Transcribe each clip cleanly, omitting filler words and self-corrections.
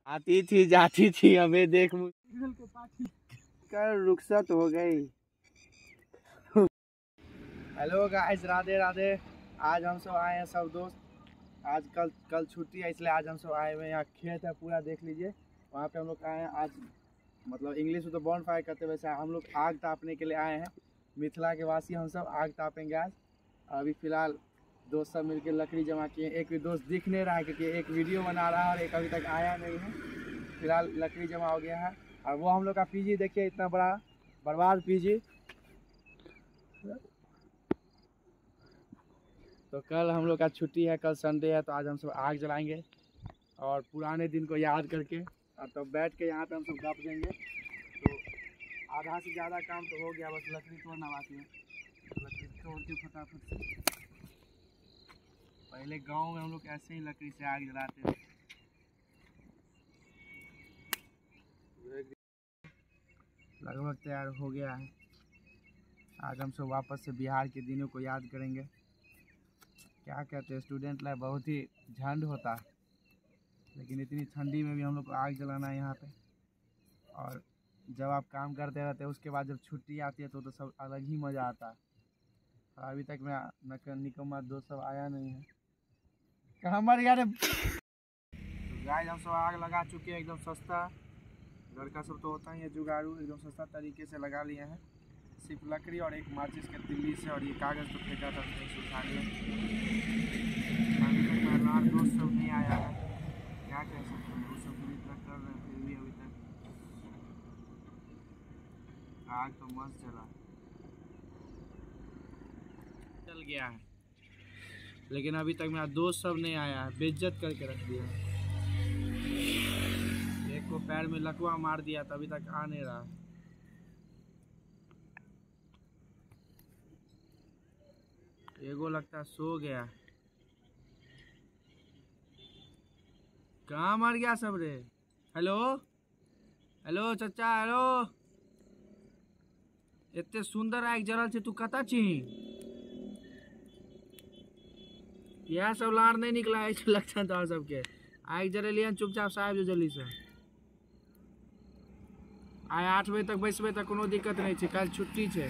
आती थी जाती थी हमें देख कर रुखसत हो गई। Hello guys, Radhe Radhe. आज हम सब आए हैं सब दोस्त। आज कल छुट्टी है, इसलिए आज हम सब आए हुए हैं। यहाँ खेत है पूरा, देख लीजिए। वहाँ पे हम लोग आए हैं आज, मतलब इंग्लिश में तो बॉन फायर करते, वैसे हम लोग आग तापने के लिए आए हैं। मिथिला के वासी हम सब आग तापेंगे आज। अभी फिलहाल दोस्त सब मिलकर लकड़ी जमा किए। एक भी दोस्त दिख नहीं रहा है क्योंकि एक वीडियो बना रहा है और एक अभी तक आया नहीं है। फिलहाल लकड़ी जमा हो गया है। और वो हम लोग का पीजी देखिए, इतना बड़ा बर्बाद पीजी। तो कल हम लोग का छुट्टी है, कल संडे है, तो आज हम सब आग जलाएंगे और पुराने दिन को याद करके और तब बैठ के यहाँ पे हम सब गप देंगे। तो आधा से ज़्यादा काम तो हो गया, बस लकड़ी तोड़ना बाकी है। लकड़ी तोड़ के फटाफट से, पहले गांव में हम लोग ऐसे ही लकड़ी से आग जलाते थे। लगभग तैयार हो गया है। आज हम सब वापस से बिहार के दिनों को याद करेंगे। क्या कहते हैं, स्टूडेंट लाइफ बहुत ही झंड होता है, लेकिन इतनी ठंडी में भी हम लोग को आग जलाना है यहाँ पे। और जब आप काम करते रहते हैं, उसके बाद जब छुट्टी आती है तो सब अलग ही मज़ा आता है। अभी तक मैं निकम्मा दोस्त सब आया नहीं है। कहाँ मर गया रे। गाइस, हम सब आग लगा चुके हैं, एकदम सस्ता। लड़का सब तो होता ही है जुगाड़ू, एकदम सस्ता तरीके से लगा लिए हैं। सिर्फ लकड़ी और एक माचिस के तिल्ली से, और ये कागज़ तो फेंका था तो उठा लिया। अभी तक मेरा दोस्त सब नहीं आया है, क्या कह सकते हैं। वो सब भी कर रहे हैं, फिर भी अभी तक आग तो मस्त चल गया है, लेकिन अभी तक मेरा दोस्त सब नहीं आया है। बेइज्जत करके रख दिया। एक को पैर में लकवा मार दिया, तभी तक आ नहीं रहा। एगो लगता है सो गया। कहाँ मर गया सब रे। हेलो हेलो चाचा, हेलो। इतने सुंदर आग जरल छे, तू कता छी। यह सब लार नहीं निकला है लगता है तो सबके। आग जरेलिए चुपचाप साहब जो जल्दी से। आइ 8 बजे तक बैसबे तो कोनो दिक्कत नहीं है, कल छुट्टी है।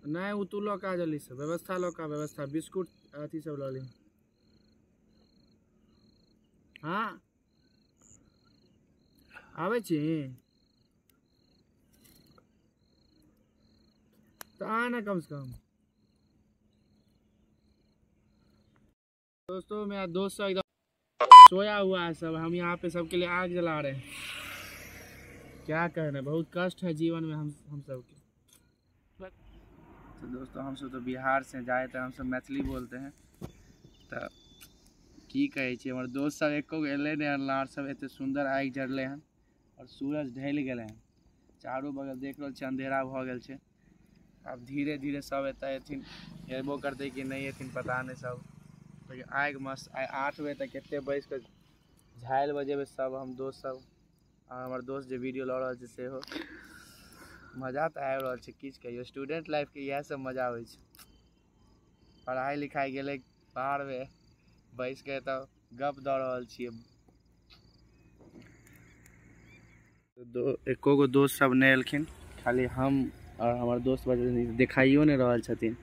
नहीं वो तू लौका जल्दी से, व्यवस्था लौका, व्यवस्था बिस्कुट अथी सब ला ली। हाँ आवे छी तो आना कम से कम। दोस्तों मेरा दोस्त एकदम सोया हुआ है सब, हम यहाँ पे सबके लिए आग जला रहे हैं। क्या कहना, बहुत कष्ट है जीवन में हम सब के। तो दोस्तों हम सब तो बिहार से जाए तो हम सब मैथिली बोलते हैं। तो की कहे छी, हमारे दोस्त सब एको एले नहीं, लार सब एते सुंदर आग जरले हैं और सूरज ढल गए हैं। चारों बगल देख रहे छे अंधेरा भ गेल छे। अब धीरे धीरे सब एथिन, एबो करते कि नहीं एथिन पता नहीं सब। लेकिन आग मस्त। 8 बजे तक एते बैस कर झाइल बजेबे सब हम दोस्त सब। और हमारे दोस्त जो वीडियो ला रहा से हो मजा तो आ रहा है। किछ कहियो, स्टूडेंट लाइफ के यह सब मजा हो। पढ़ाई लिखाई गेले बाहर में बैस के तो गप द रहल छिए। एको गो दोस्त सब नहीं एलखिन, खाली हम और हमारे दोस्त दिखाइयो नहीं रहल छथिन।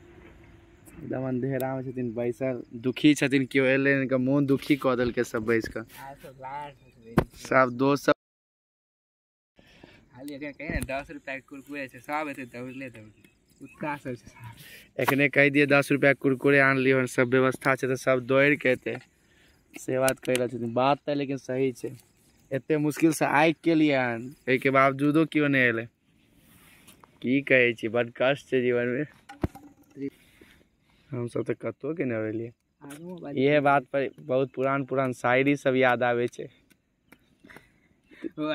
एकदम अंधेरा में छथिन बैसल, दुखी छथिन। क्यों एले इनका मोन दुखी कऽ देलकै सब बैस कर। सब दोस्त सब खाली अगर कहे 10 रुपया के कुरकुरे छै, सब एते दौड़ले कुत्ता सब छै। एखने कह दिए 10 रुपया कुरकुरे आन लियो, सब व्यवस्था छै तो सब दौड़ के एते से बात कह रहे छथिन। बात तो लेकिन सही छै, एते मुश्किल से आग के लिए हन, के बावजूदो क्यों नहीं एले। की कहे छी, बड़ कष्ट छै जीवन में। हम सब तो कतो के नहीं एलिए। ये बात पर बहुत पुरान शायरी सब याद आवे छे। वो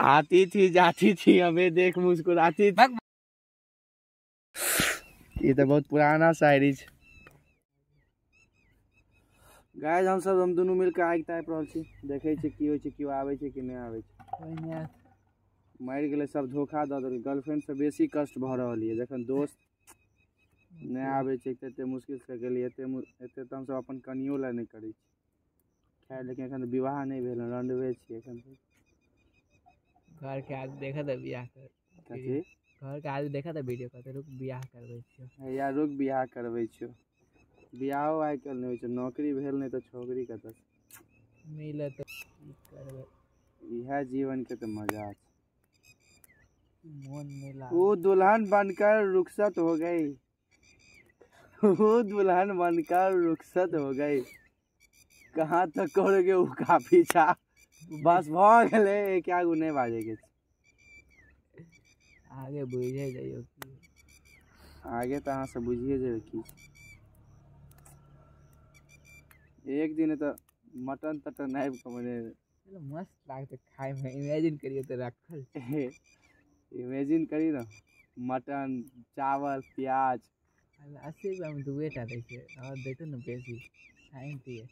आती थी जाती थी हमें देख मुस्कुराती। ये तो बहुत पुराना शायरी है। गाइस हम दोनों मिलकर आग ताप रहल छी, देखे छी की होय छै, क्यों आवे छै कि नहीं आवे छै। मर गेले सब, धोखा द देल। गर्लफ्रेंड से बेसी कष्ट भ रहल है जखन दोस्त नहीं आबै छै एते मुश्किल से गेलियै एते तऽ हमसब अपन कनियो ला नहीं करै छी खैर लेकिन एखन विवाह नहीं भेल रंडवे छी एखन घर के आदमी देखा था बियाह कर कथी घर के आदमी देखा था वीडियो कहते रुक बियाह करबै छियो या रुक बियाह करबै छियो बियाहो आइ काल्हि नहीं होइ छै नौकरी भेल नहीं तो छोकरी कतऽ से मिले तो की करबै इएह जीवन के तो मजा है मन नहीं लगा वो दुल्हन बनकर रुखसत हो गई वो दुल्हन बनकर रुखसत हो गई कहाँ तक करोगे वो काफी छा बस भ गेलै क्या गो नहीं बाजे के आगे बुझे जाइयो की आगे तो अहाँ से बुझिए जेबै की एक दिन तो मटन तटन आबि के मने चलो मस्त लागते खाए में इमेजिन करियो तो रखल इमेजिन करी ना मटन चावल प्याज 80 रुपया में दुए टा दै छै और देते न बेसी खाएं पिए